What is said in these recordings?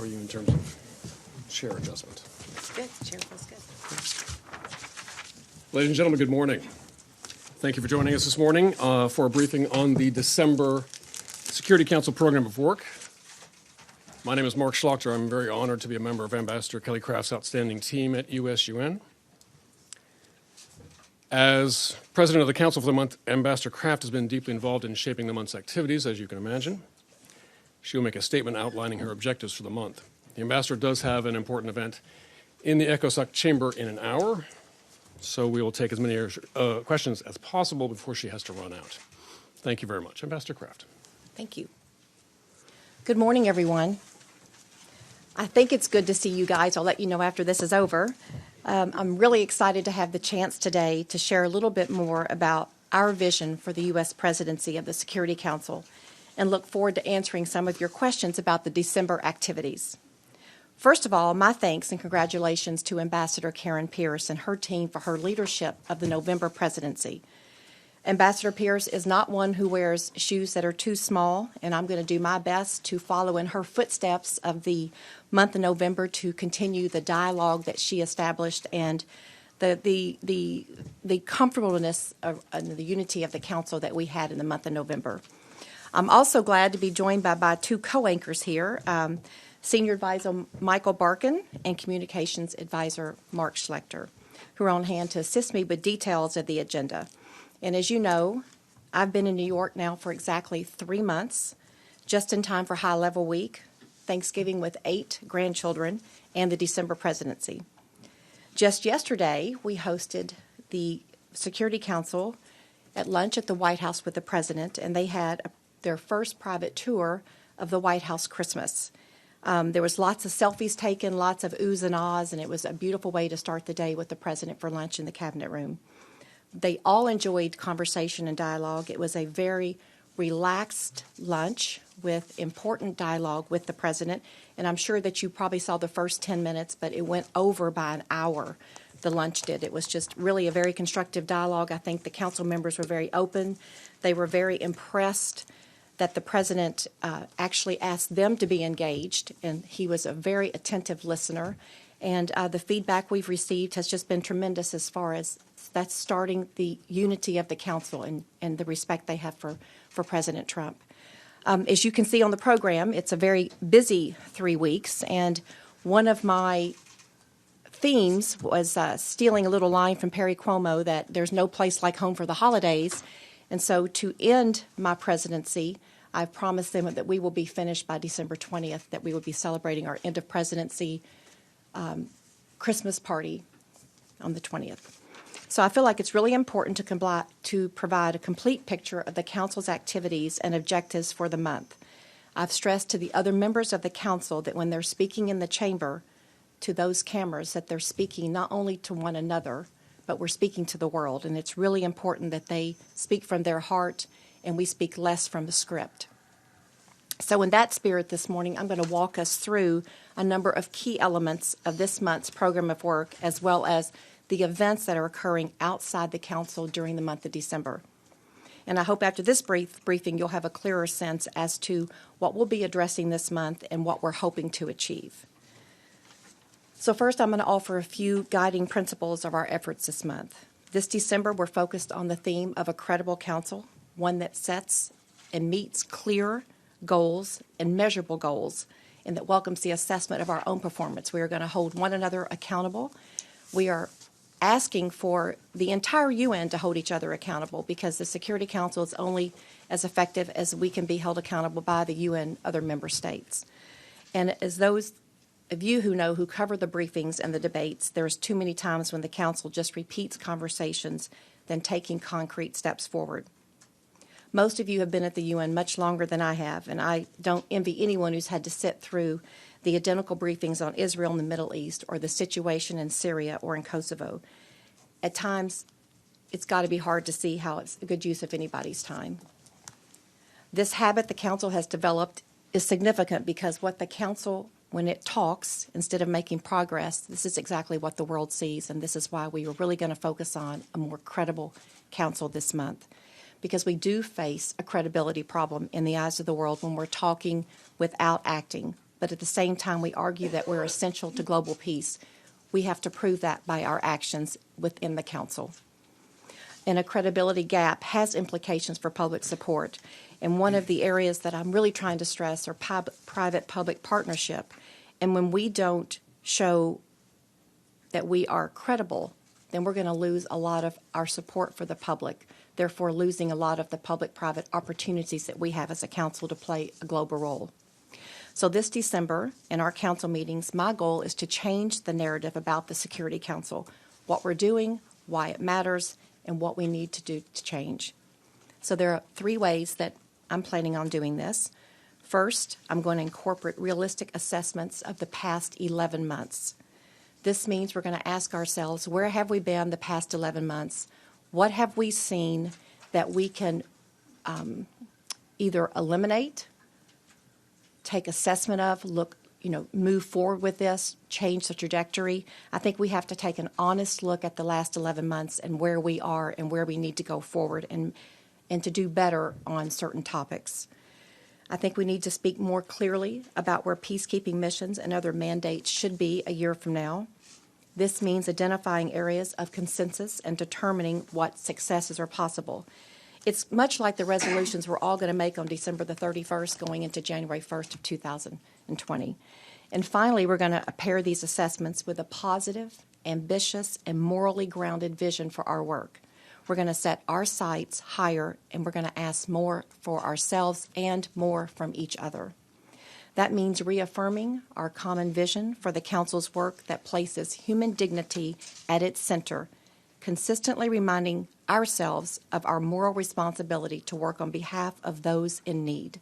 are you in terms of chair adjustment? Good. The chair feels good. Ladies and gentlemen, good morning. Thank you for joining us this morning for a briefing on the December Security Council Program of Work. My name is Mark Schlachter. I'm very honored to be a member of Ambassador Kelly Craft's outstanding team at USUN. As president of the Council for the month, Ambassador Craft has been deeply involved in shaping the month's activities, as you can imagine. She will make a statement outlining her objectives for the month. The ambassador does have an important event in the ECOSOC chamber in an hour, so we will take as many questions as possible before she has to run out. Thank you very much. Ambassador Craft. Thank you. Good morning, everyone. I think it's good to see you guys. I'll let you know after this is over. I'm really excited to have the chance today to share a little bit more about our vision for the U.S. presidency of the Security Council and look forward to answering some of your questions about the December activities. First of all, my thanks and congratulations to Ambassador Karen Pierce and her team for her leadership of the November presidency. Ambassador Pierce is not one who wears shoes that are too small, and I'm going to do my best to follow in her footsteps of the month of November to continue the dialogue that she established and the comfortableness and the unity of the council that we had in the month of November. I'm also glad to be joined by two co-anchors here, Senior Advisor Michael Barkin and Communications Advisor Mark Schlechter, who are on hand to assist me with details of the agenda. And as you know, I've been in New York now for exactly 3 months, just in time for High Level Week, Thanksgiving with 8 grandchildren, and the December presidency. Just yesterday, we hosted the Security Council at lunch at the White House with the President, and they had their first private tour of the White House Christmas. There was lots of selfies taken, lots of oohs and ahs, and it was a beautiful way to start the day with the President for lunch in the Cabinet Room. They all enjoyed conversation and dialogue. It was a very relaxed lunch with important dialogue with the President, and I'm sure that you probably saw the first 10 minutes, but it went over by an hour, the lunch did. It was just really a very constructive dialogue. I think the council members were very open. They were very impressed that the President actually asked them to be engaged, and he was a very attentive listener. And the feedback we've received has just been tremendous as far as that's starting the unity of the council and the respect they have for President Trump. As you can see on the program, it's a very busy 3 weeks, and one of my themes was stealing a little line from Perry Cuomo that there's no place like home for the holidays. And so to end my presidency, I've promised them that we will be finished by December 20th, that we will be celebrating our end of presidency Christmas party on the 20th. So I feel like it's really important to provide a complete picture of the council's activities and objectives for the month. I've stressed to the other members of the council that when they're speaking in the chamber to those cameras, that they're speaking not only to one another, but we're speaking to the world. And it's really important that they speak from their heart and we speak less from the script. So in that spirit this morning, I'm going to walk us through a number of key elements of this month's program of work, as well as the events that are occurring outside the council during the month of December. And I hope after this briefing, you'll have a clearer sense as to what we'll be addressing this month and what we're hoping to achieve. So first, I'm going to offer a few guiding principles of our efforts this month. This December, we're focused on the theme of a credible council, one that sets and meets clear goals and measurable goals, and that welcomes the assessment of our own performance. We are going to hold one another accountable. We are asking for the entire UN to hold each other accountable because the Security Council is only as effective as we can be held accountable by the UN other member states. And as those of you who know, who cover the briefings and the debates, there's too many times when the council just repeats conversations than taking concrete steps forward. Most of you have been at the UN much longer than I have, and I don't envy anyone who's had to sit through the identical briefings on Israel and the Middle East or the situation in Syria or in Kosovo. At times, it's got to be hard to see how it's a good use of anybody's time. This habit the council has developed is significant because what the council, when it talks, instead of making progress, this is exactly what the world sees, and this is why we are really going to focus on a more credible council this month. Because we do face a credibility problem in the eyes of the world when we're talking without acting, but at the same time we argue that we're essential to global peace, we have to prove that by our actions within the Council. And a credibility gap has implications for public support. And one of the areas that I'm really trying to stress are private-public partnership. And when we don't show that we are credible, then we're going to lose a lot of our support for the public, therefore losing a lot of the public-private opportunities that we have as a council to play a global role. So this December, in our council meetings, my goal is to change the narrative about the Security Council, what we're doing, why it matters, and what we need to do to change. So there are 3 ways that I'm planning on doing this. First, I'm going to incorporate realistic assessments of the past 11 months. This means we're going to ask ourselves, where have we been the past 11 months? What have we seen that we can either eliminate, take assessment of, move forward with this, change the trajectory? I think we have to take an honest look at the last 11 months and where we are and where we need to go forward and to do better on certain topics. I think we need to speak more clearly about where peacekeeping missions and other mandates should be a year from now. This means identifying areas of consensus and determining what successes are possible. It's much like the resolutions we're all going to make on December the 31st going into January 1st of 2020. And finally, we're going to pair these assessments with a positive, ambitious, and morally grounded vision for our work. We're going to set our sights higher, and we're going to ask more for ourselves and more from each other. That means reaffirming our common vision for the Council's work that places human dignity at its center, consistently reminding ourselves of our moral responsibility to work on behalf of those in need,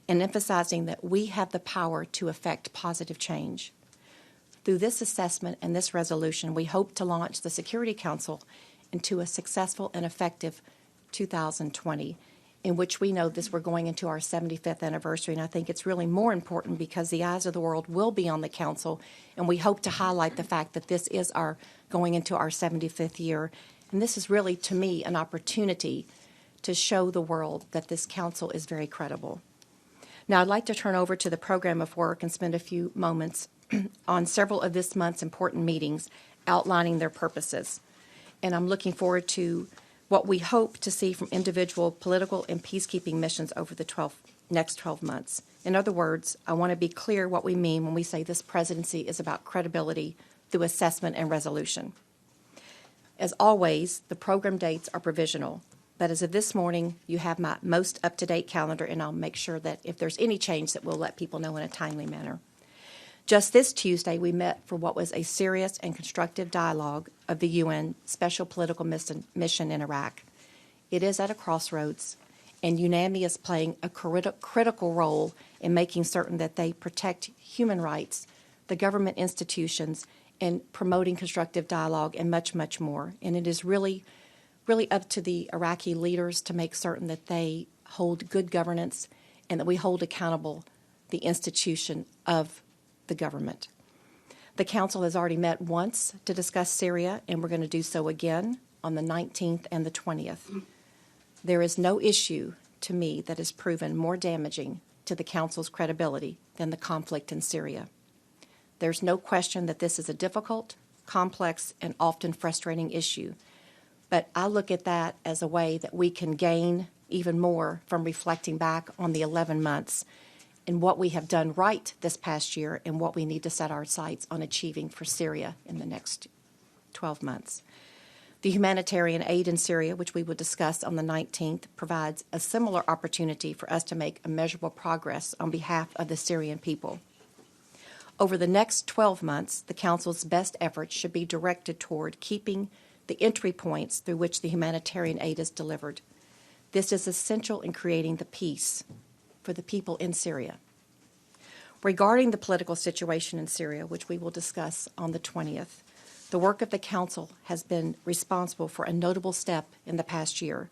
and emphasizing that we have the power to effect positive change. Through this assessment and this resolution, we hope to launch the Security Council into a successful and effective 2020, in which we know we're going into our 75th anniversary, and I think it's really more important because the eyes of the world will be on the Council, and we hope to highlight the fact that this is our going into our 75th year, and this is really, to me, an opportunity to show the world that this Council is very credible. Now, I'd like to turn over to the program of work and spend a few moments on several of this month's important meetings outlining their purposes, and I'm looking forward to what we hope to see from individual political and peacekeeping missions over the next 12 months. In other words, I want to be clear what we mean when we say this presidency is about credibility through assessment and resolution. As always, the program dates are provisional, but as of this morning, you have my most up-to-date calendar, and I'll make sure that if there's any change that we'll let people know in a timely manner. Just this Tuesday, we met for what was a serious and constructive dialogue of the UN Special Political Mission in Iraq. It is at a crossroads, and UNAMI is playing a critical role in making certain that they protect human rights, the government institutions, and promoting constructive dialogue and much, much more. And it is really up to the Iraqi leaders to make certain that they hold good governance and that we hold accountable the institution of the government. The Council has already met once to discuss Syria, and we're going to do so again on the 19th and the 20th. There is no issue, to me, that has proven more damaging to the Council's credibility than the conflict in Syria. There's no question that this is a difficult, complex, and often frustrating issue, but I look at that as a way that we can gain even more from reflecting back on the 11 months and what we have done right this past year and what we need to set our sights on achieving for Syria in the next 12 months. The humanitarian aid in Syria, which we will discuss on the 19th, provides a similar opportunity for us to make immeasurable progress on behalf of the Syrian people. Over the next 12 months, the Council's best efforts should be directed toward keeping the entry points through which the humanitarian aid is delivered. This is essential in creating the peace for the people in Syria. Regarding the political situation in Syria, which we will discuss on the 20th, the work of the Council has been responsible for a notable step in the past year.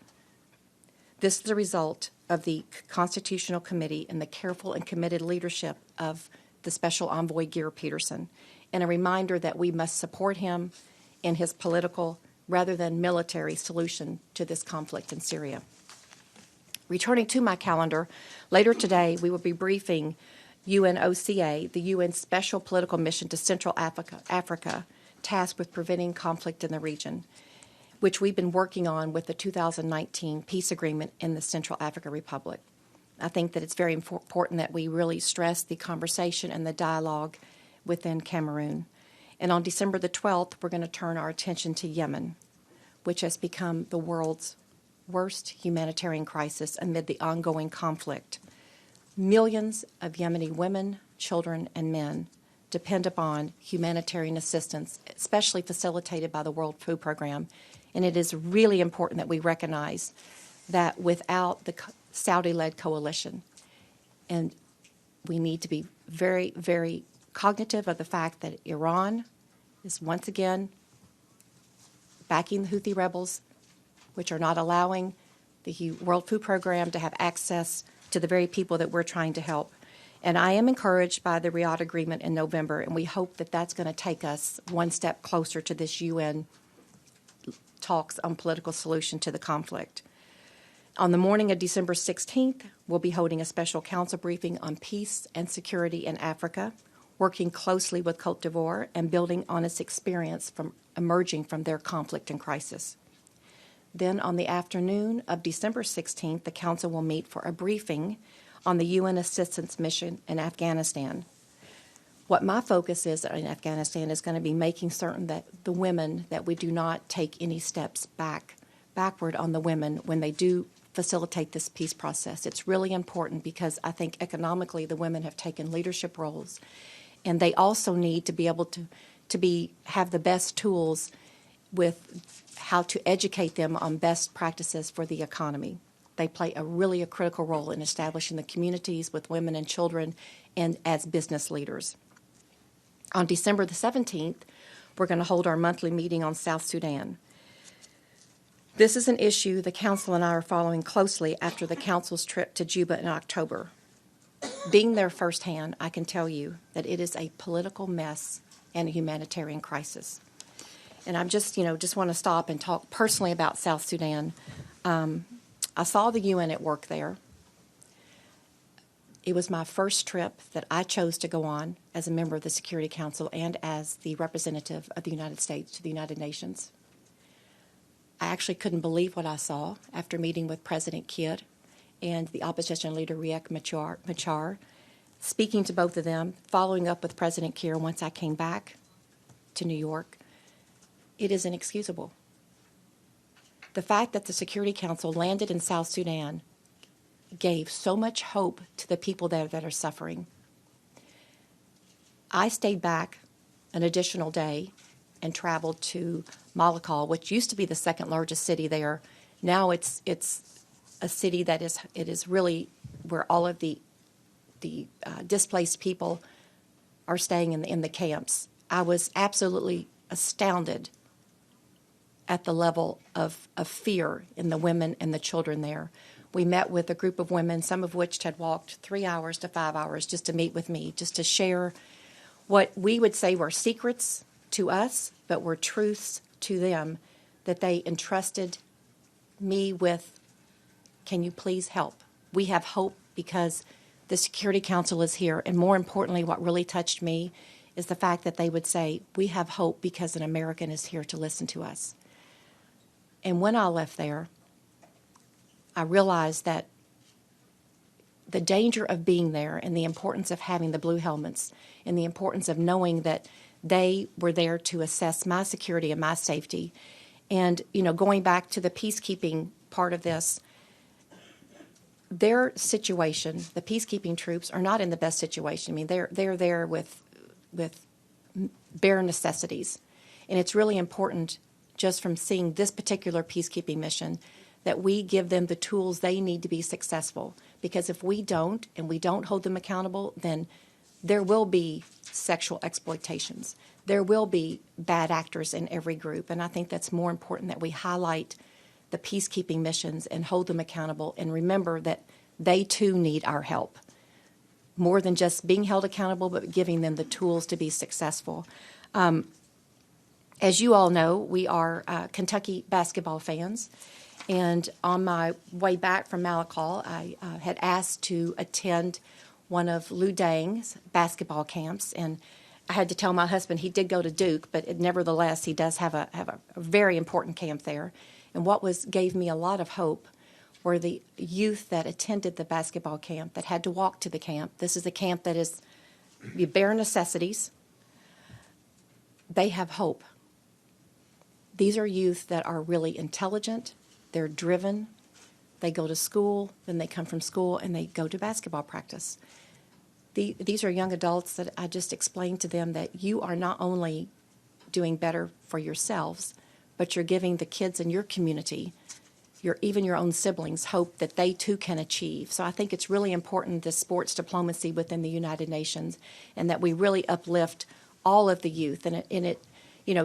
This is the result of the Constitutional Committee and the careful and committed leadership of the Special Envoy Geir Peterson, and a reminder that we must support him in his political rather than military solution to this conflict in Syria. Returning to my calendar, later today we will be briefing UNOCA, the UN Special Political Mission to Central Africa, tasked with preventing conflict in the region, which we've been working on with the 2019 peace agreement in the Central African Republic. I think that it's very important that we really stress the conversation and the dialogue within Cameroon. And on December the 12th, we're going to turn our attention to Yemen, which has become the world's worst humanitarian crisis amid the ongoing conflict. Millions of Yemeni women, children, and men depend upon humanitarian assistance, especially facilitated by the World Food Program. And it is really important that we recognize that without the Saudi-led coalition, and we need to be very, very cognitive of the fact that Iran is once again backing the Houthi rebels, which are not allowing the World Food Program to have access to the very people that we're trying to help. And I am encouraged by the Riyadh Agreement in November, and we hope that that's going to take us one step closer to this UN talks on political solution to the conflict. On the morning of December 16th, we'll be holding a special council briefing on peace and security in Africa, working closely with Côte d'Ivoire and building on its experience from emerging from their conflict and crisis. Then on the afternoon of December 16th, the Council will meet for a briefing on the UN assistance mission in Afghanistan. What my focus is in Afghanistan is going to be making certain that the women, that we do not take any steps backward on the women when they do facilitate this peace process. It's really important because I think economically the women have taken leadership roles, and they also need to be able to have the best tools with how to educate them on best practices for the economy. They play a critical role in establishing the communities with women and children and as business leaders. On December the 17th, we're going to hold our monthly meeting on South Sudan. This is an issue the Council and I are following closely after the Council's trip to Juba in October. Being there firsthand, I can tell you that it is a political mess and a humanitarian crisis. And I'm just want to stop and talk personally about South Sudan. I saw the UN at work there. It was my first trip that I chose to go on as a member of the Security Council and as the representative of the United States to the United Nations. I actually couldn't believe what I saw after meeting with President Kiir and the opposition leader Riek Machar, speaking to both of them, following up with President Kiir once I came back to New York. It is inexcusable. The fact that the Security Council landed in South Sudan gave so much hope to the people there that are suffering. I stayed back an additional day and traveled to Malakal, which used to be the second largest city there. Now it's a city that is really where all of the displaced people are staying in the camps. I was absolutely astounded at the level of fear in the women and the children there. We met with a group of women, some of which had walked 3 hours to 5 hours just to meet with me, just to share what we would say were secrets to us, but were truths to them that they entrusted me with. Can you please help? We have hope because the Security Council is here. And more importantly, what really touched me is the fact that they would say, we have hope because an American is here to listen to us. And when I left there, I realized that the danger of being there and the importance of having the blue helmets and the importance of knowing that they were there to assess my security and my safety. And, going back to the peacekeeping part of this, their situation, the peacekeeping troops, are not in the best situation. I mean, they're there with bare necessities. And it's really important, just from seeing this particular peacekeeping mission, that we give them the tools they need to be successful. Because if we don't, and we don't hold them accountable, then there will be sexual exploitations. There will be bad actors in every group. And I think that's more important that we highlight the peacekeeping missions and hold them accountable and remember that they too need our help. More than just being held accountable, but giving them the tools to be successful. As you all know, we are Kentucky basketball fans. And on my way back from Malakal, I had asked to attend one of Lou Dang's basketball camps, and I had to tell my husband he did go to Duke, but nevertheless he does have a very important camp there. And what gave me a lot of hope were the youth that attended the basketball camp that had to walk to the camp. This is a camp that is bare necessities. They have hope. These are youth that are really intelligent, they're driven, they go to school, then they come from school and they go to basketball practice. These are young adults that I just explained to them that you are not only doing better for yourselves, but you're giving the kids in your community, even your own siblings, hope that they too can achieve. So I think it's really important, this sports diplomacy within the United Nations, and that we really uplift all of the youth. And it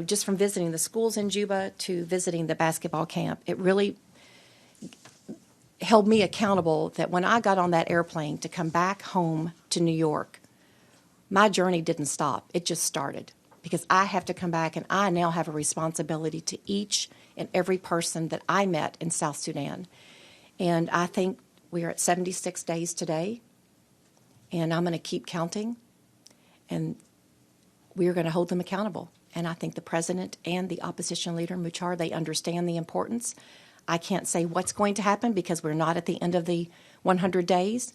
just from visiting the schools in Juba to visiting the basketball camp, it really held me accountable that when I got on that airplane to come back home to New York, my journey didn't stop. It just started, because I have to come back, and I now have a responsibility to each and every person that I met in South Sudan. And I think we are at 76 days today, and I'm going to keep counting, and we are going to hold them accountable. And I think the president and the opposition leader, Muchar, they understand the importance. I can't say what's going to happen because we're not at the end of the 100 days.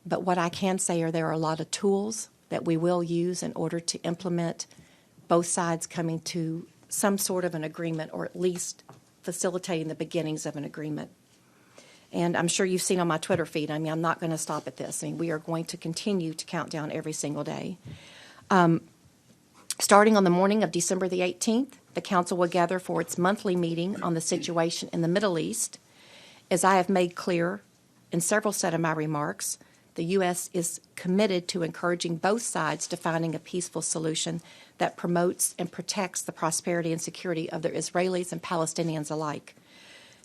But what I can say are there are a lot of tools that we will use in order to implement both sides coming to some sort of an agreement, or at least facilitating the beginnings of an agreement. And I'm sure you've seen on my Twitter feed, I'm not going to stop at this. We are going to continue to count down every single day. Starting on the morning of December the 18th, the Council will gather for its monthly meeting on the situation in the Middle East. As I have made clear in several set of my remarks, the U.S. is committed to encouraging both sides to finding a peaceful solution that promotes and protects the prosperity and security of the Israelis and Palestinians alike.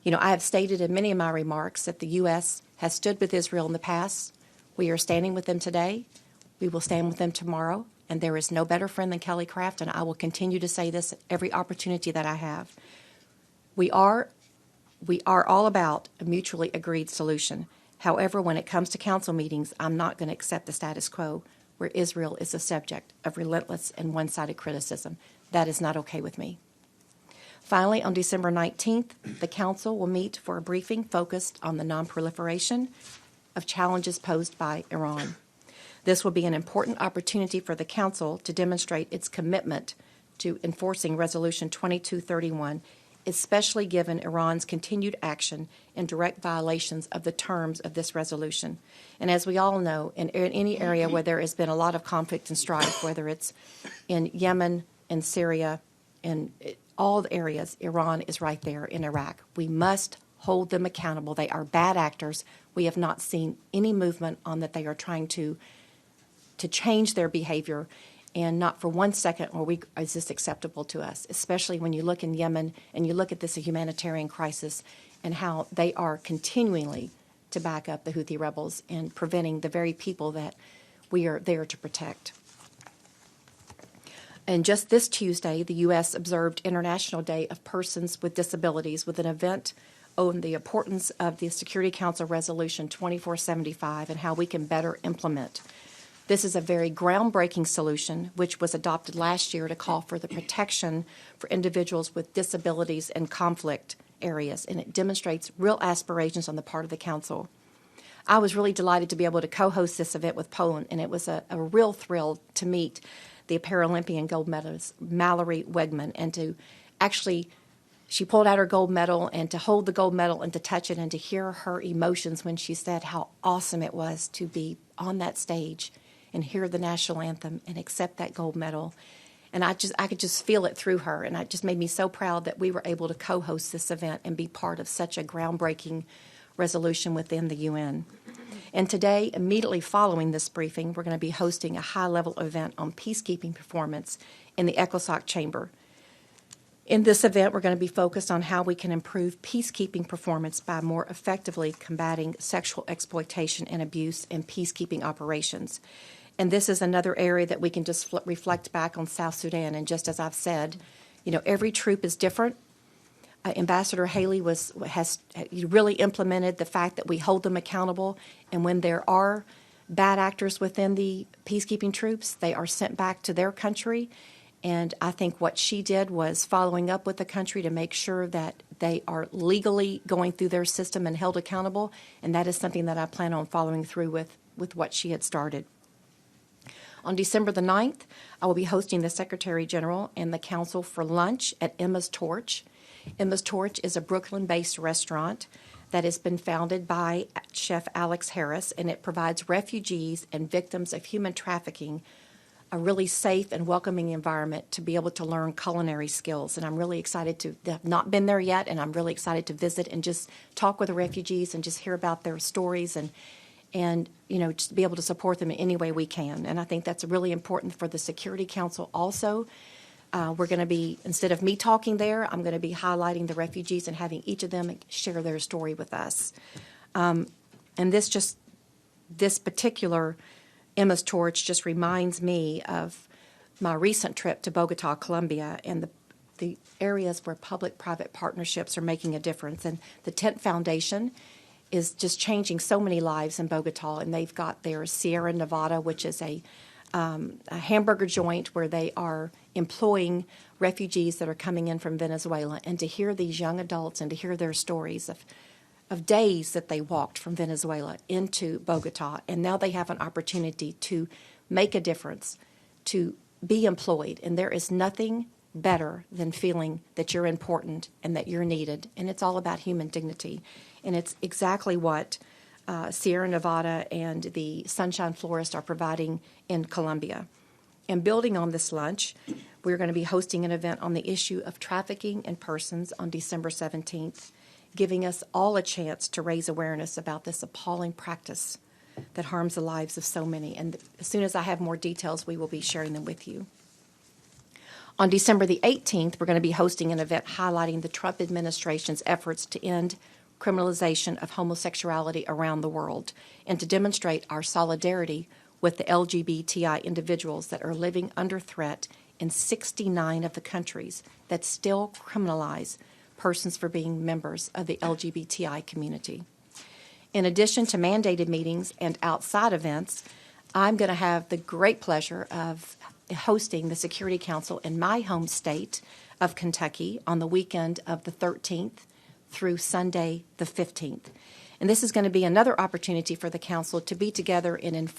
I have stated in many of my remarks that the U.S. has stood with Israel in the past. We are standing with them today. We will stand with them tomorrow. And there is no better friend than Kelly Craft, and I will continue to say this at every opportunity that I have. We are all about a mutually agreed solution. However, when it comes to council meetings, I'm not going to accept the status quo where Israel is the subject of relentless and one-sided criticism. That is not okay with me. Finally, on December 19th, the Council will meet for a briefing focused on the non-proliferation of challenges posed by Iran. This will be an important opportunity for the Council to demonstrate its commitment to enforcing Resolution 2231, especially given Iran's continued action in direct violations of the terms of this resolution. And as we all know, in any area where there has been a lot of conflict and strife, whether it's in Yemen, in Syria, in all the areas, Iran is right there in Iraq. We must hold them accountable. They are bad actors. We have not seen any movement on that they are trying to change their behavior, and not for 1 second is this acceptable to us, especially when you look in Yemen and you look at this humanitarian crisis and how they are continually to back up the Houthi rebels and preventing the very people that we are there to protect. And just this Tuesday, the U.S. observed International Day of Persons with Disabilities with an event on the importance of the Security Council Resolution 2475 and how we can better implement. This is a very groundbreaking solution, which was adopted last year to call for the protection for individuals with disabilities in conflict areas, and it demonstrates real aspirations on the part of the Council. I was really delighted to be able to co-host this event with Poland, and it was a real thrill to meet the Paralympian gold medalist, Mallory Wegman, and to actually, she pulled out her gold medal, and to hold the gold medal and to touch it and to hear her emotions when she said how awesome it was to be on that stage and hear the national anthem and accept that gold medal. And I could just feel it through her, and it just made me so proud that we were able to co-host this event and be part of such a groundbreaking resolution within the UN. And today, immediately following this briefing, we're going to be hosting a high-level event on peacekeeping performance in the ECOSOC chamber. In this event, we're going to be focused on how we can improve peacekeeping performance by more effectively combating sexual exploitation and abuse in peacekeeping operations. And this is another area that we can just reflect back on South Sudan. And just as I've said, every troop is different. Ambassador Haley has really implemented the fact that we hold them accountable. And when there are bad actors within the peacekeeping troops. They are sent back to their country. And I think what she did was following up with the country to make sure that they are legally going through their system and held accountable. And that is something that I plan on following through with what she had started. On December the 9th, I will be hosting the Secretary General and the Council for lunch at Emma's Torch. Emma's Torch is a Brooklyn-based restaurant that has been founded by Chef Alex Harris, and it provides refugees and victims of human trafficking a really safe and welcoming environment to be able to learn culinary skills. And I'm really excited to have not been there yet, and I'm really excited to visit and just talk with the refugees and just hear about their stories and just be able to support them in any way we can. And I think that's really important for the Security Council also. We're going to be, instead of me talking there, I'm going to be highlighting the refugees and having each of them share their story with us. And this particular Emma's Torch just reminds me of my recent trip to Bogota, Colombia, and the areas where public-private partnerships are making a difference. And the Tent Foundation is just changing so many lives in Bogota, and they've got their Sierra Nevada, which is a hamburger joint where they are employing refugees that are coming in from Venezuela. And to hear these young adults and to hear their stories of days that they walked from Venezuela into Bogota, and now they have an opportunity to make a difference, to be employed. And there is nothing better than feeling that you're important and that you're needed. And it's all about human dignity. And it's exactly what Sierra Nevada and the Sunshine Florist are providing in Colombia. And building on this lunch, we're going to be hosting an event on the issue of trafficking in persons on December 17th, giving us all a chance to raise awareness about this appalling practice that harms the lives of so many. And as soon as I have more details, we will be sharing them with you. On December the 18th, we're going to be hosting an event highlighting the Trump administration's efforts to end criminalization of homosexuality around the world and to demonstrate our solidarity with the LGBTI individuals that are living under threat in 69 of the countries that still criminalize persons for being members of the LGBTI community. In addition to mandated meetings and outside events, I'm going to have the great pleasure of hosting the Security Council in my home state of Kentucky on the weekend of the 13th through Sunday the 15th. And this is going to be another opportunity for the council to be together in an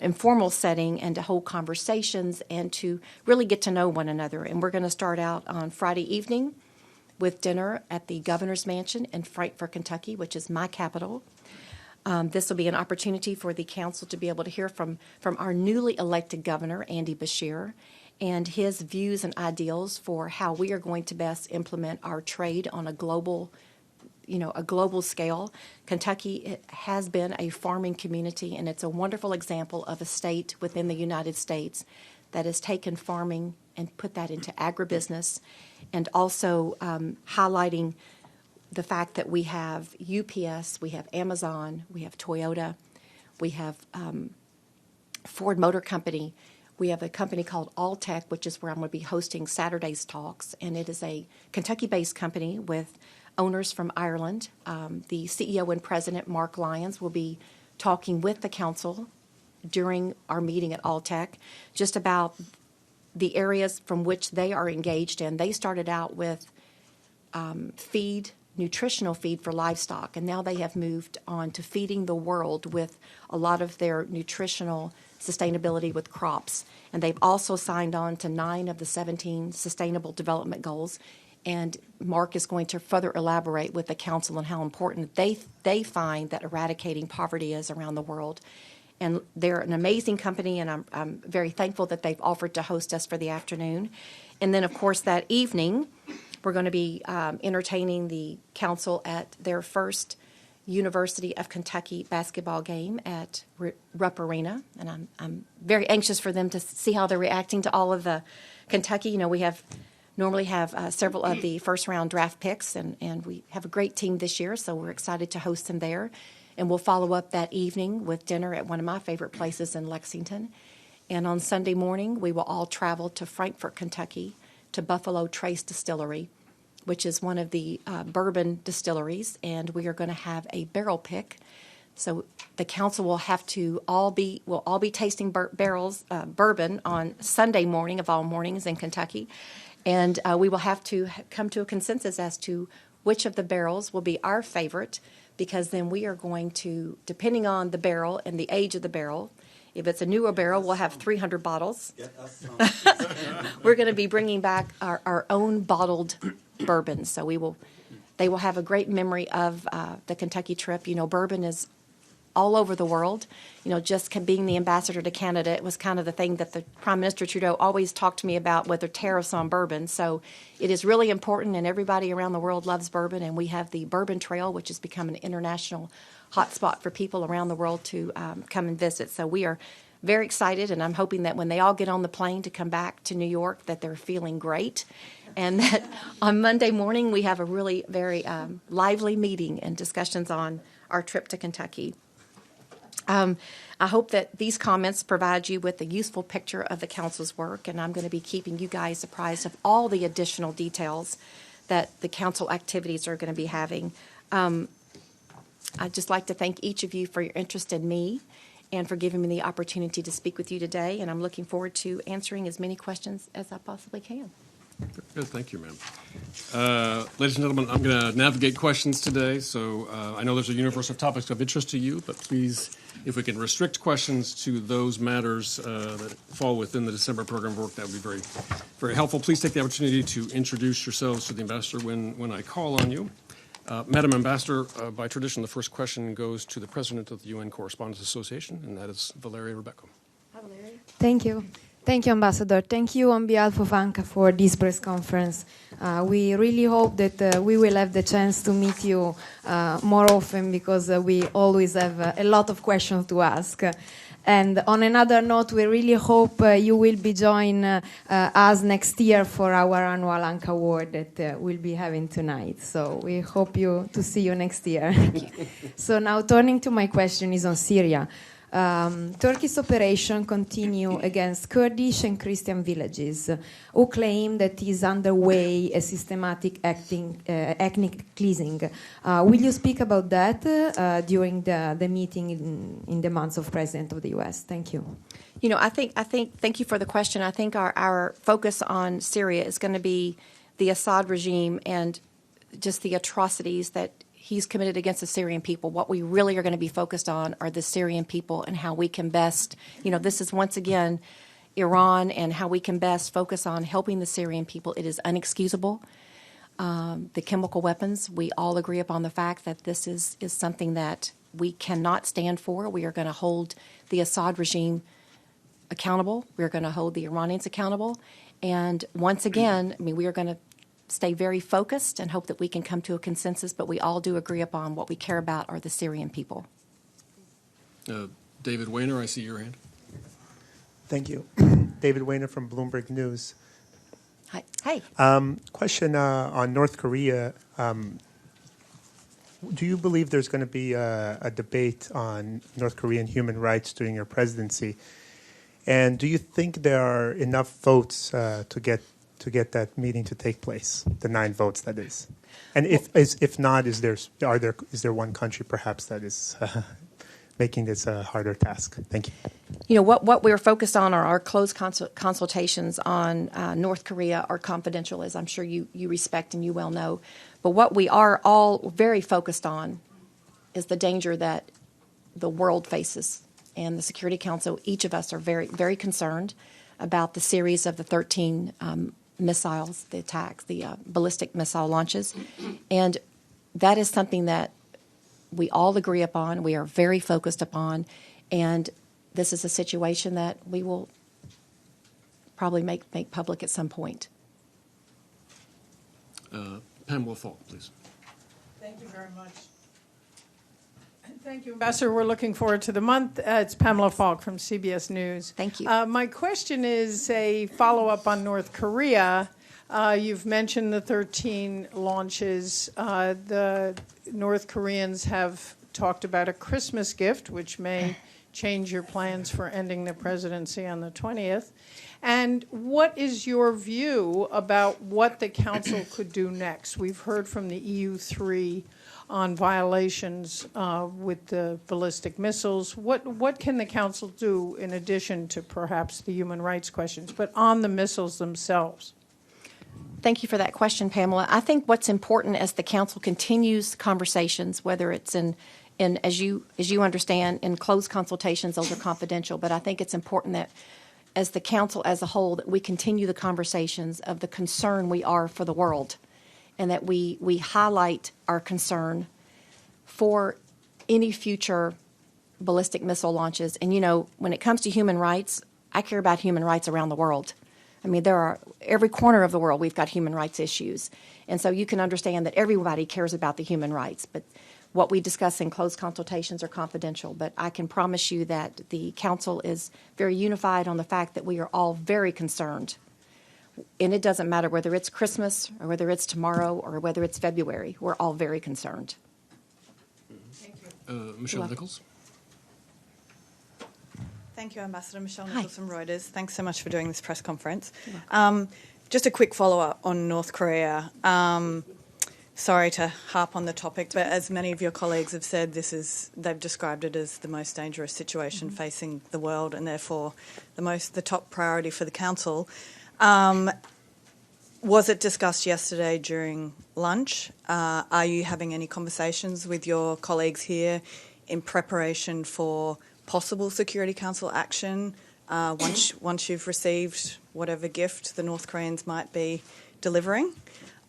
informal setting and to hold conversations and to really get to know one another. And we're going to start out on Friday evening with dinner at the Governor's Mansion in Frankfort, Kentucky, which is my capital. This will be an opportunity for the council to be able to hear from our newly elected governor, Andy Beshear, and his views and ideals for how we are going to best implement our trade on a global scale. Kentucky has been a farming community, and it's a wonderful example of a state within the United States that has taken farming and put that into agribusiness, and also highlighting the fact that we have UPS, we have Amazon, we have Toyota, we have Ford Motor Company. We have a company called Alltech, which is where I'm going to be hosting Saturday's talks, and it is a Kentucky-based company with owners from Ireland. The CEO and president, Mark Lyons, will be talking with the council during our meeting at Alltech just about the areas from which they are engaged in. They started out with nutritional feed for livestock, and now they have moved on to feeding the world with a lot of their nutritional sustainability with crops. And they've also signed on to 9 of the 17 Sustainable Development Goals. And Mark is going to further elaborate with the council on how important they find that eradicating poverty is around the world. And they're an amazing company, and I'm very thankful that they've offered to host us for the afternoon. And then, of course, that evening, we're going to be entertaining the council at their first University of Kentucky basketball game at Rupp Arena. And I'm very anxious for them to see how they're reacting to all of the Kentucky. You know, we normally have several of the first-round draft picks, and we have a great team this year, so we're excited to host them there. And we'll follow up that evening with dinner at one of my favorite places in Lexington. And on Sunday morning, we will all travel to Frankfort, Kentucky, to Buffalo Trace Distillery, which is one of the bourbon distilleries, and we are going to have a barrel pick So the council will all be tasting bourbon on Sunday morning of all mornings in Kentucky, and we will have to come to a consensus as to which of the barrels will be our favorite, because then we are going to, depending on the barrel and the age of the barrel, if it's a newer barrel, we'll have 300 bottles. We're going to be bringing back our own bottled bourbon, so they will have a great memory of the Kentucky trip. You know, bourbon is all over the world. You know, just being the ambassador to Canada, it was kind of the thing that the Prime Minister Trudeau always talked to me about, with their tariffs on bourbon. So it is really important, and everybody around the world loves bourbon, and we have the Bourbon Trail, which has become an international hotspot for people around the world to come and visit. So we are very excited, and I'm hoping that when they all get on the plane to come back to New York, that they're feeling great, and that on Monday morning we have a really very lively meeting and discussions on our trip to Kentucky. I hope that these comments provide you with a useful picture of the council's work, and I'm going to be keeping you guys apprised of all the additional details that the council activities are going to be having. I'd just like to thank each of you for your interest in me and for giving me the opportunity to speak with you today, and I'm looking forward to answering as many questions as I possibly can. Good, thank you, ma'am. Ladies and gentlemen, I'm going to navigate questions today, so I know there's a universe of topics of interest to you, but please, if we can restrict questions to those matters that fall within the December program of work, that would be very, very helpful. Please take the opportunity to introduce yourselves to the ambassador when I call on you. Madam Ambassador, by tradition, the first question goes to the President of the UN Correspondents Association, and that is Valeria Rebecco. Hi, Valeria. Thank you. Thank you, Ambassador. Thank you on behalf of ANCA for this press conference. We really hope that we will have the chance to meet you more often, because we always have a lot of questions to ask. And on another note, we really hope you will be joining us next year for our annual ANCA Award that we'll be having tonight. So we hope to see you next year. So now turning to my question is on Syria. Turkey's operation continue against Kurdish and Christian villages who claim that is underway a systematic ethnic cleansing. Will you speak about that during the meeting in the months of President of the U.S.? Thank you. You know, I think. Thank you for the question. I think our focus on Syria is going to be the Assad regime and just the atrocities that he's committed against the Syrian people. What we really are going to be focused on are the Syrian people and how we can best, you know, this is once again Iran, and how we can best focus on helping the Syrian people. It is unexcusable. The chemical weapons, we all agree upon the fact that this is something that we cannot stand for. We are going to hold the Assad regime accountable. We're going to hold the Iranians accountable. And once again, I mean, we are going to stay very focused and hope that we can come to a consensus, but we all do agree upon what we care about are the Syrian people. David Wayner, I see your hand. Thank you. David Wayner from Bloomberg News. Hi. Hey. Question on North Korea. Do you believe there's going to be a debate on North Korean human rights during your presidency? And do you think there are enough votes to get that meeting to take place? The 9 votes, that is. And if not, is there one country perhaps that is making this a harder task? Thank you. You know, what we're focused on are our closed consultations on North Korea are confidential, as I'm sure you respect and you well know. But what we are all very focused on is the danger that the world faces. And the Security Council, each of us are very, very concerned about the series of the 13 missiles, the attacks, the ballistic missile launches. And that is something that we all agree upon, we are very focused upon, and this is a situation that we will probably make public at some point. Pamela Falk, please. Thank you very much. Thank you, Ambassador. We're looking forward to the month. It's Pamela Falk from CBS News. Thank you. My question is a follow-up on North Korea. You've mentioned the 13 launches. The North Koreans have talked about a Christmas gift, which may change your plans for ending the presidency on the 20th. And what is your view about what the Council could do next? We've heard from the EU3 on violations with the ballistic missiles. What can the Council do in addition to perhaps the human rights questions, but on the missiles themselves? Thank you for that question, Pamela. I think what's important as the Council continues conversations, whether it's in as you understand, in closed consultations, those are confidential, but I think it's important that as the Council as a whole, that we continue the conversations of the concern we are for the world, and that we highlight our concern for any future ballistic missile launches. And, you know, when it comes to human rights, I care about human rights around the world. I mean, there are every corner of the world we've got human rights issues. And so you can understand that everybody cares about the human rights. But what we discuss in closed consultations are confidential. But I can promise you that the Council is very unified on the fact that we are all very concerned. And it doesn't matter whether it's Christmas or whether it's tomorrow or whether it's February. We're all very concerned. Thank you. Michelle Nichols. Thank you, Ambassador. Michelle Hi. Nichols from Reuters. Thanks so much for doing this press conference. Just a quick follow-up on North Korea. Sorry to harp on the topic, but as many of your colleagues have said, they've described it as the most dangerous situation facing the world, and therefore the top priority for the Council. Was it discussed yesterday during lunch? Are you having any conversations with your colleagues here in preparation for possible Security Council action once you've received whatever gift the North Koreans might be delivering?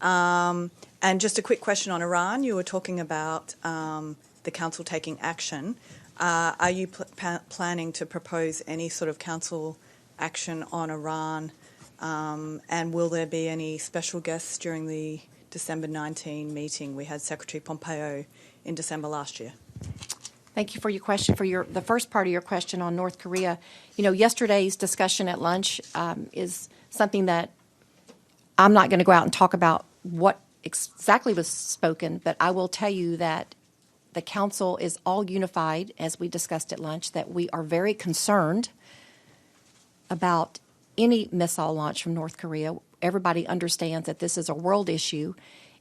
And just a quick question on Iran. You were talking about the Council taking action. Are you planning to propose any sort of Council action on Iran? And will there be any special guests during the December 19 meeting? We had Secretary Pompeo in December last year. Thank you for your question. For the first part of your question on North Korea, you know, yesterday's discussion at lunch is something that I'm not going to go out and talk about what exactly was spoken, but I will tell you that the Council is all unified, as we discussed at lunch, that we are very concerned about any missile launch from North Korea. Everybody understands that this is a world issue.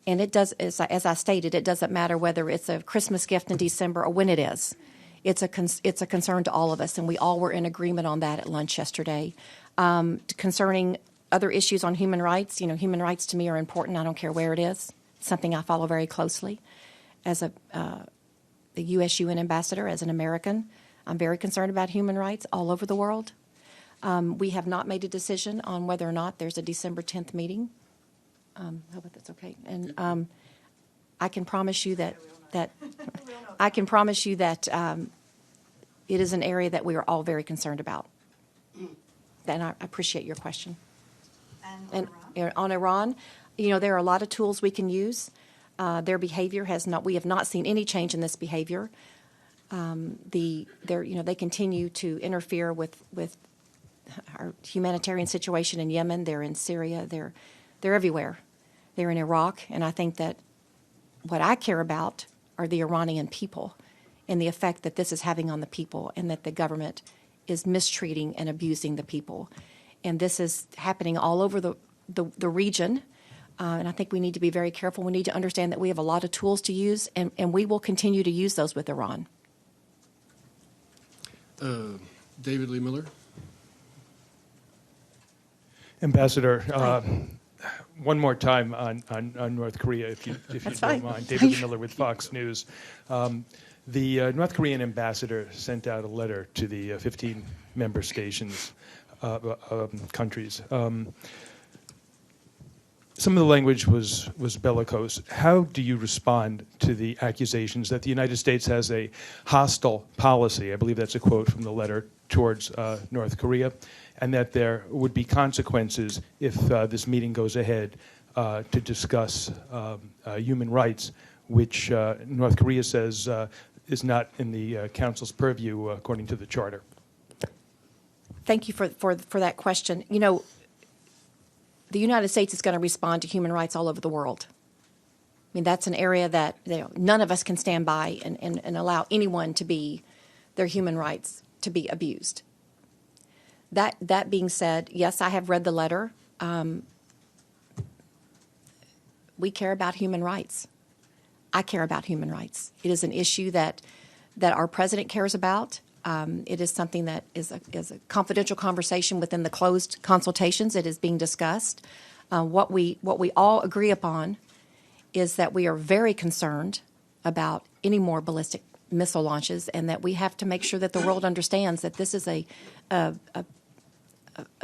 And it does, as I stated, it doesn't matter whether it's a Christmas gift in December or when it is. It's a concern to all of us, and we all were in agreement on that at lunch yesterday. Concerning other issues on human rights, you know, human rights to me are important. I don't care where it is. It's something I follow very closely. As the U.S. UN ambassador, as an American, I'm very concerned about human rights all over the world. We have not made a decision on whether or not there's a December 10th meeting. I hope that's okay. And I can promise you that I can promise you that it is an area that we are all very concerned about. And I appreciate your question. And on Iran, you know, there are a lot of tools we can use. Their behavior we have not seen any change in this behavior. They continue to interfere with our humanitarian situation in Yemen. They're in Syria. They're everywhere. They're in Iraq, and I think that what I care about are the Iranian people and the effect that this is having on the people, and that the government is mistreating and abusing the people. And this is happening all over the region, and I think we need to be very careful. We need to understand that we have a lot of tools to use, and we will continue to use those with Iran. David Lee Miller. Ambassador, one more time on North Korea, if you don't mind. David Lee Miller with Fox News. The North Korean ambassador sent out a letter to the 15 member stations, countries. Some of the language was bellicose. How do you respond to the accusations that the United States has a hostile policy, I believe that's a quote from the letter, towards North Korea, and that there would be consequences if this meeting goes ahead to discuss human rights, which North Korea says is not in the Council's purview according to the Charter? Thank you for that question. You know, the United States is going to respond to human rights all over the world. I mean, that's an area that none of us can stand by and allow anyone to be their human rights to be abused. That being said, yes, I have read the letter. We care about human rights. I care about human rights. It is an issue that our president cares about. It is something that is a confidential conversation within the closed consultations. It is being discussed. What we all agree upon is that we are very concerned about any more ballistic missile launches, and that we have to make sure that the world understands that this is a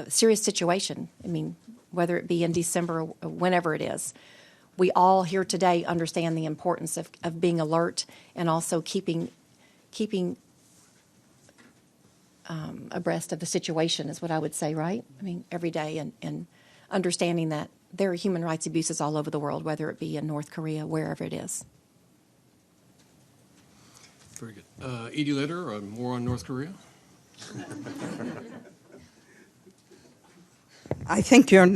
serious situation. I mean, whether it be in December or whenever it is. We all here today understand the importance of being alert and also keeping abreast of the situation is what I would say, right? I mean, every day, and understanding that there are human rights abuses all over the world, whether it be in North Korea, wherever it is. Very good. Edie Litter, more on North Korea. I think you're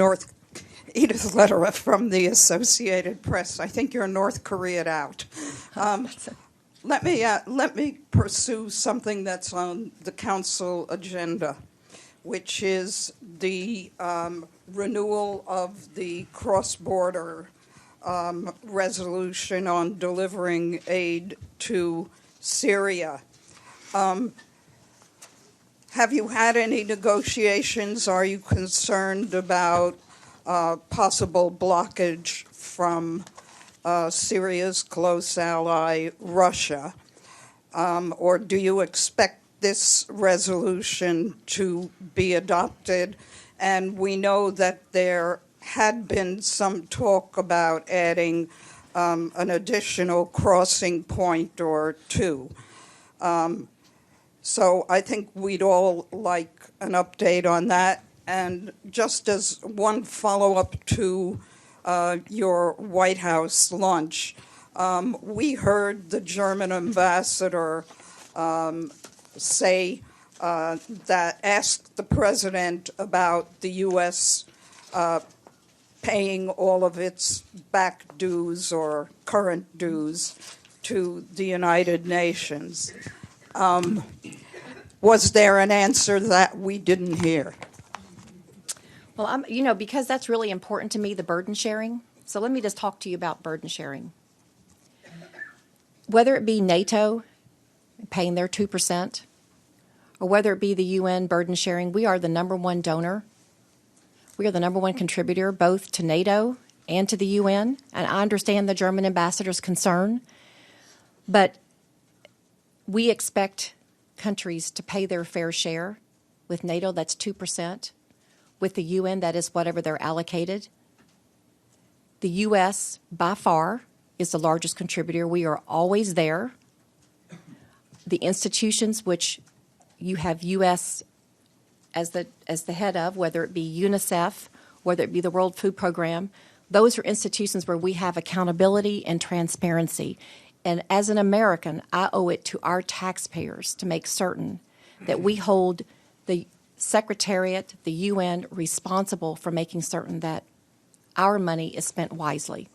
Edith Lederer from the Associated Press. I think you're North Korea'd out. Let me pursue something that's on the council agenda, which is the renewal of the cross-border resolution on delivering aid to Syria. Have you had any negotiations? Are you concerned about possible blockage from Syria's close ally, Russia? Or do you expect this resolution to be adopted? And we know that there had been some talk about adding an additional crossing point or two. So I think we'd all like an update on that. And just as one follow-up to your White House lunch, we heard the German ambassador say that asked the president about the U.S. Paying all of its back dues or current dues to the United Nations. Was there an answer that we didn't hear? Well, because that's really important to me, the burden sharing. So let me just talk to you about burden sharing. Whether it be NATO paying their 2%, or whether it be the UN burden sharing, we are the #1 donor. We are the #1 contributor both to NATO and to the UN, and I understand the German ambassador's concern, but we expect countries to pay their fair share. With NATO, that's 2%. With the UN, that is whatever they're allocated. The U.S., by far, is the largest contributor. We are always there. The institutions which you have U.S. as the head of, whether it be UNICEF, whether it be the World Food Program, those are institutions where we have accountability and transparency. And as an American, I owe it to our taxpayers to make certain that we hold the Secretariat, the UN, responsible for making certain that our money is spent wisely.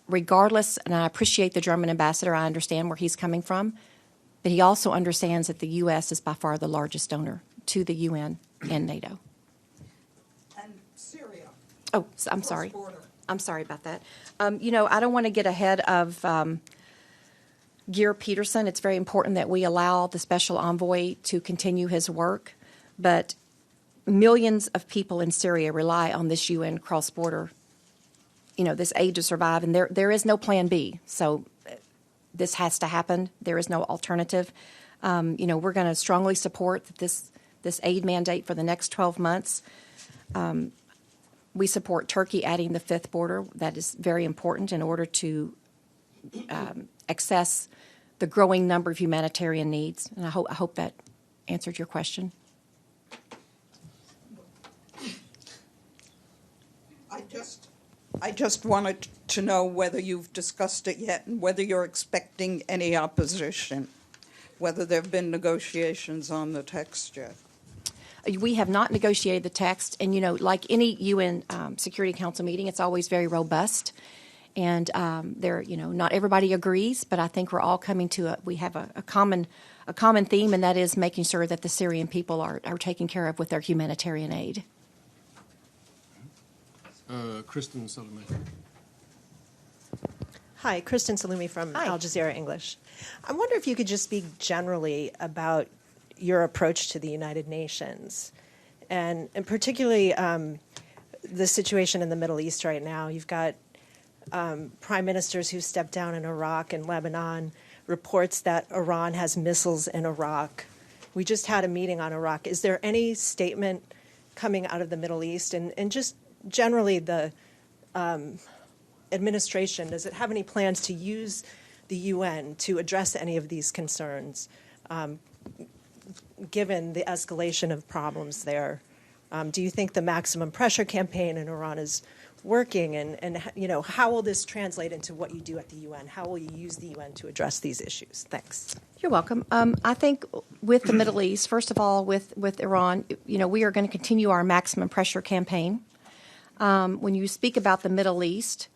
Regardless, and I appreciate the German ambassador, I understand where he's coming from, but he also understands that the U.S. is by far the largest donor to the UN and NATO. And Syria. Oh, I'm sorry. I'm sorry about that. I don't want to get ahead of Geir Peterson. It's very important that we allow the special envoy to continue his work, but millions of people in Syria rely on this UN cross-border, this aid to survive, and there is no plan B. So this has to happen. There is no alternative. We're going to strongly support this aid mandate for the next 12 months. We support Turkey adding the 5th border. That is very important in order to access the growing number of humanitarian needs. And I hope that answered your question. I just wanted to know whether you've discussed it yet and whether you're expecting any opposition, whether there have been negotiations on the text yet. We have not negotiated the text, and like any UN Security Council meeting, it's always very robust. And not everybody agrees, but I think we're all coming to we have a common theme, and that is making sure that the Syrian people are taken care of with their humanitarian aid. Kristen Salome. Hi, Kristen Salumi from Hi. Al Jazeera English. I wonder if you could just speak generally about your approach to the United Nations, and particularly the situation in the Middle East right now. You've got prime ministers who stepped down in Iraq and Lebanon, reports that Iran has missiles in Iraq. We just had a meeting on Iraq. Is there any statement coming out of the Middle East? And just generally the administration, does it have any plans to use the UN to address any of these concerns, given the escalation of problems there? Do you think the maximum pressure campaign in Iran is working? And how will this translate into what you do at the UN? How will you use the UN to address these issues? Thanks. You're welcome. I think with the Middle East, first of all, with Iran, we are going to continue our maximum pressure campaign. When you speak about the Middle East,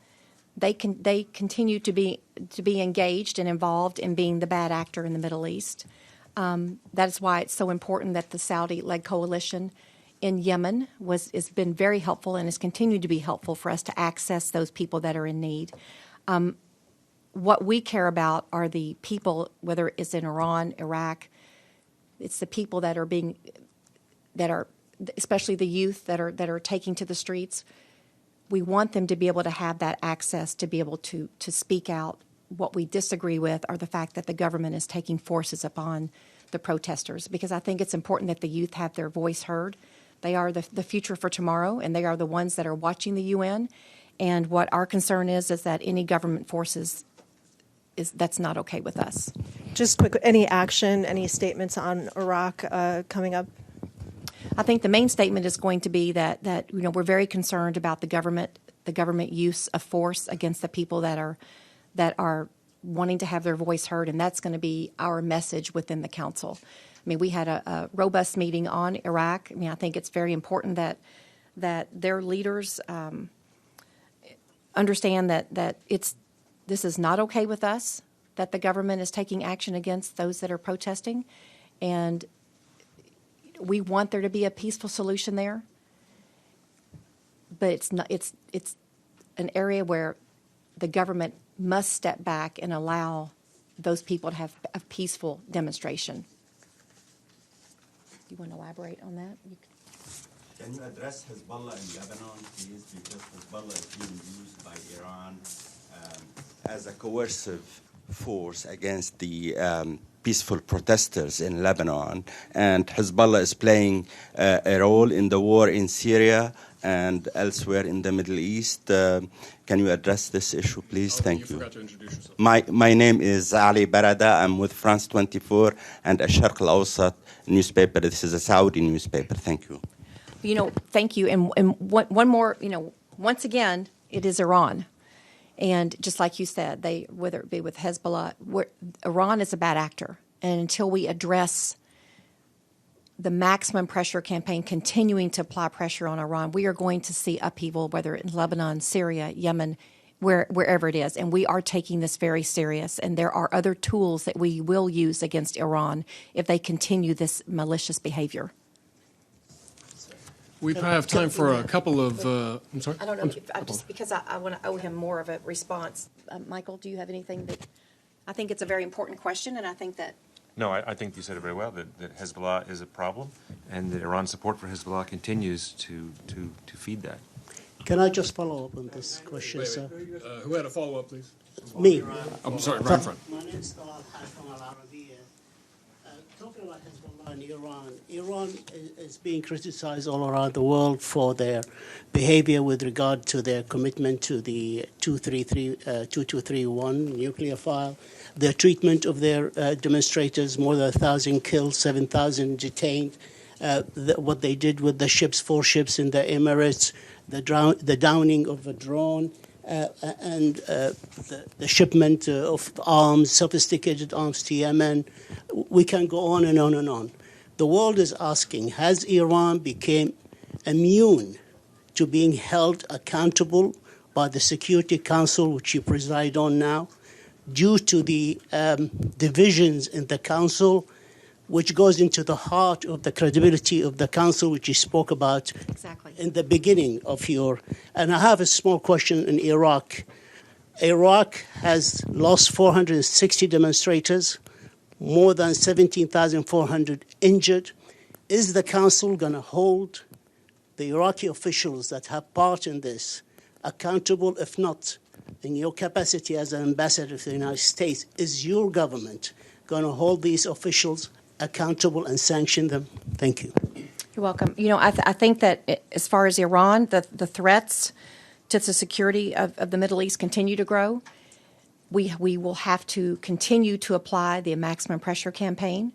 they continue to be engaged and involved in being the bad actor in the Middle East. That is why it's so important that the Saudi-led coalition in Yemen has been very helpful and has continued to be helpful for us to access those people that are in need. What we care about are the people, whether it's in Iran, Iraq. It's the people that are especially the youth that are taking to the streets. We want them to be able to have that access to be able to speak out. What we disagree with are the fact that the government is taking forces upon the protesters, because I think it's important that the youth have their voice heard. They are the future for tomorrow, and they are the ones that are watching the UN. And what our concern is that any government forces, that's not okay with us. Just quick, any action, any statements on Iraq coming up? I think the main statement is going to be that we're very concerned about the government use of force against the people that are wanting to have their voice heard, and that's going to be our message within the council. I mean, we had a robust meeting on Iraq. I mean, I think it's very important that their leaders understand that this is not okay with us, that the government is taking action against those that are protesting, and we want there to be a peaceful solution there. But it's not. It's an area where the government must step back and allow those people to have a peaceful demonstration. Do you want to elaborate on that? Can you address Hezbollah in Lebanon, please? Because Hezbollah is being used by Iran as a coercive force against the peaceful protesters in Lebanon. And Hezbollah is playing a role in the war in Syria and elsewhere in the Middle East. Can you address this issue, please? Thank you. Forgot to introduce yourself. My name is Ali Barada. I'm with France 24 and Al-Sharq Al-Awsat newspaper. This is a Saudi newspaper. Thank you. Thank you. And one more, once again, it is Iran. And just like you said, whether it be with Hezbollah, Iran is a bad actor. And until we address the maximum pressure campaign, continuing to apply pressure on Iran, we are going to see upheaval, whether in Lebanon, Syria, Yemen, wherever it is. And we are taking this very serious. And there are other tools that we will use against Iran if they continue this malicious behavior. We have time for a couple of. I'm sorry. I don't know, just because I want to owe him more of a response. Michael, do you have anything that? I think it's a very important question, and I think that. No, I think you said it very well, that Hezbollah is a problem, and that Iran's support for Hezbollah continues to feed that. Can I just follow up on this question, sir? Who had a follow-up, please? Me. I'm sorry, right in front. My name is Talal Hashim Al-Arabiya. Talking about Hezbollah and Iran is being criticized all around the world for their behavior with regard to their commitment to the 2231 nuclear file, their treatment of their demonstrators, more than 1,000 killed, 7,000 detained, what they did with the ships, 4 ships in the Emirates, the downing of a drone, and the shipment of arms, sophisticated arms to Yemen. We can go on and on and on. The world is asking, has Iran become immune to being held accountable by the Security Council, which you preside on now, due to the divisions in the Council, which goes into the heart of the credibility of the Council, which you spoke about Exactly. in the beginning of your... And I have a small question in Iraq. Iraq has lost 460 demonstrators, more than 17,400 injured. Is the Council going to hold the Iraqi officials that have part in this accountable? If not, in your capacity as an ambassador to the United States, is your government going to hold these officials accountable and sanction them? Thank you. You're welcome. You know, I think that as far as Iran, the threats to the security of the Middle East continue to grow. We will have to continue to apply the maximum pressure campaign.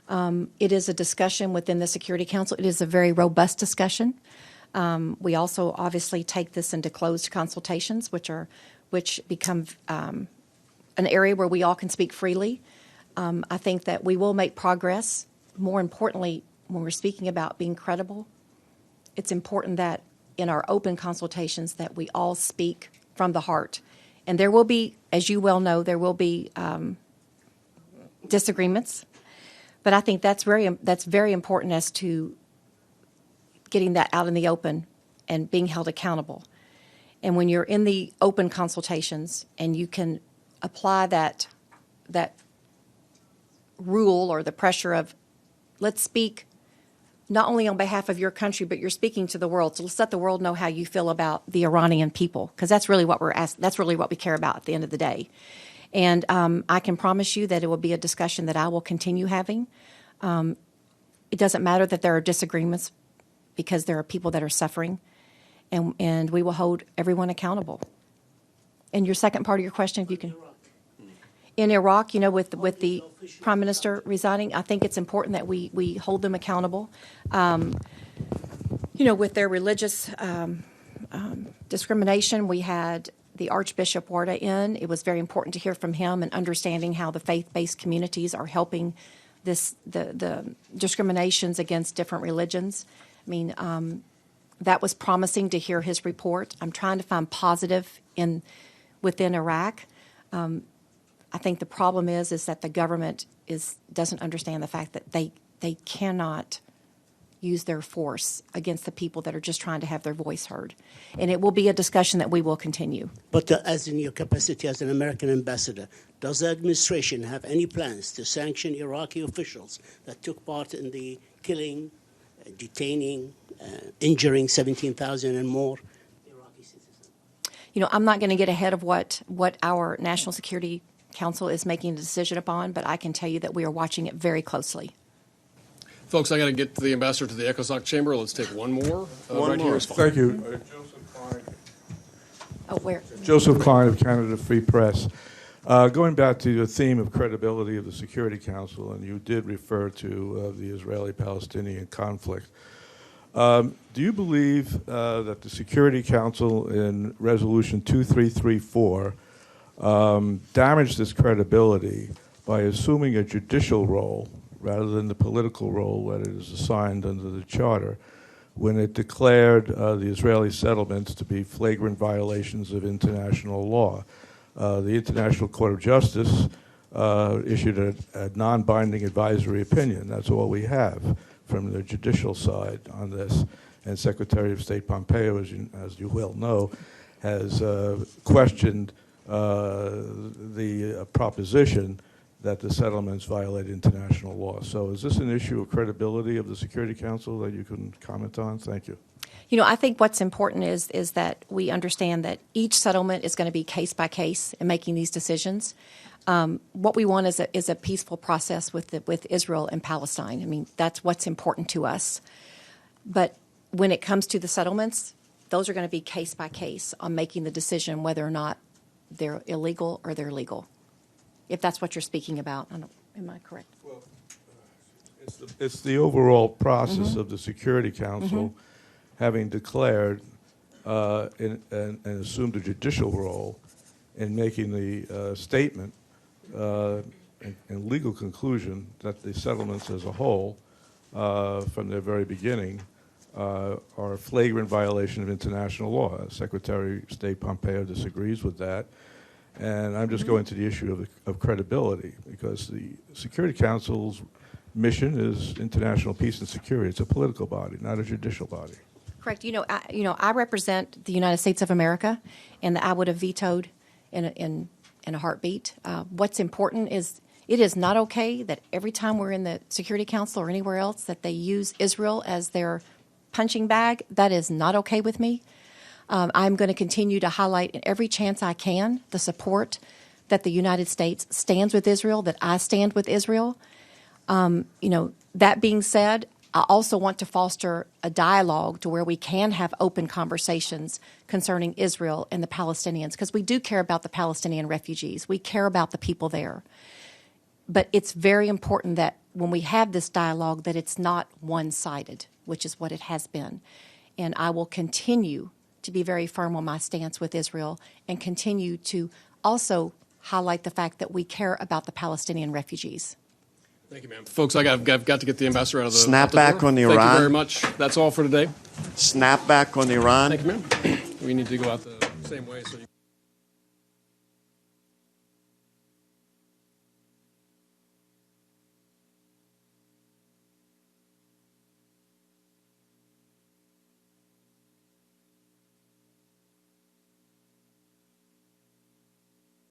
It is a discussion within the Security Council. It is a very robust discussion. We also obviously take this into closed consultations, which become an area where we all can speak freely. I think that we will make progress. More importantly, when we're speaking about being credible, it's important that in our open consultations that we all speak from the heart. And there will be, as you well know, there will be disagreements. But I think that's very important as to getting that out in the open and being held accountable. And when you're in the open consultations and you can apply that rule or the pressure of, let's speak not only on behalf of your country, but you're speaking to the world. So let's let the world know how you feel about the Iranian people, because that's really what that's really what we care about at the end of the day. And I can promise you that it will be a discussion that I will continue having. It doesn't matter that there are disagreements, because there are people that are suffering, and we will hold everyone accountable. And your second part of your question, if you can. In Iraq, you know, with the Prime Minister resigning, I think it's important that we hold them accountable. You know, with their religious discrimination, we had the Archbishop Warda in. It was very important to hear from him and understanding how the faith-based communities are helping the discriminations against different religions. I mean, that was promising to hear his report. I'm trying to find positive within Iraq. I think the problem is that the government doesn't understand the fact that they cannot use their force against the people that are just trying to have their voice heard. And it will be a discussion that we will continue. But as in your capacity as an American ambassador, does the administration have any plans to sanction Iraqi officials that took part in the killing, detaining, injuring 17,000 and more Iraqi citizens? You know, I'm not going to get ahead of what our National Security Council is making a decision upon, but I can tell you that we are watching it very closely. Folks, I got to get the ambassador to the ECOSOC chamber. Let's take one more. One right more. Here is fine. Thank you. Joseph Klein. Oh, where? Joseph Klein of Canada Free Press. Going back to the theme of credibility of the Security Council, and you did refer to the Israeli-Palestinian conflict. Do you believe that the Security Council in Resolution 2334 damaged its credibility by assuming a judicial role rather than the political role that it is assigned under the Charter when it declared the Israeli settlements to be flagrant violations of international law? The International Court of Justice issued a non-binding advisory opinion. That's all we have from the judicial side on this. And Secretary of State Pompeo, as you well know, has questioned the proposition that the settlements violate international law. So is this an issue of credibility of the Security Council that you can comment on? Thank you. You know, I think what's important is that we understand that each settlement is going to be case by case in making these decisions. What we want is a peaceful process with Israel and Palestine. I mean, that's what's important to us. But when it comes to the settlements, those are going to be case by case on making the decision whether or not they're illegal or they're legal. If that's what you're speaking about, am I correct? Well, it's the overall process of the Security Council having declared and assumed a judicial role in making the statement and legal conclusion that the settlements as a whole, from their very beginning, are a flagrant violation of international law. Secretary of State Pompeo disagrees with that. And I'm just going to the issue of credibility, because the Security Council's mission is international peace and security. It's a political body, not a judicial body. Correct. I represent the United States of America, and I would have vetoed in a heartbeat. What's important is it is not okay that every time we're in the Security Council or anywhere else that they use Israel as their punching bag. That is not okay with me. I'm going to continue to highlight in every chance I can the support that the United States stands with Israel, that I stand with Israel. That being said, I also want to foster a dialogue to where we can have open conversations concerning Israel and the Palestinians, because we do care about the Palestinian refugees. We care about the people there. But it's very important that when we have this dialogue that it's not one-sided, which is what it has been. And I will continue to be very firm on my stance with Israel and continue to also highlight the fact that we care about the Palestinian refugees. Thank you, ma'am. Folks, I've got to get the ambassador out of the Snapback on Iran. Thank you very much. That's all for today. Snapback on Iran. Thank you, ma'am. We need to go out the same way so you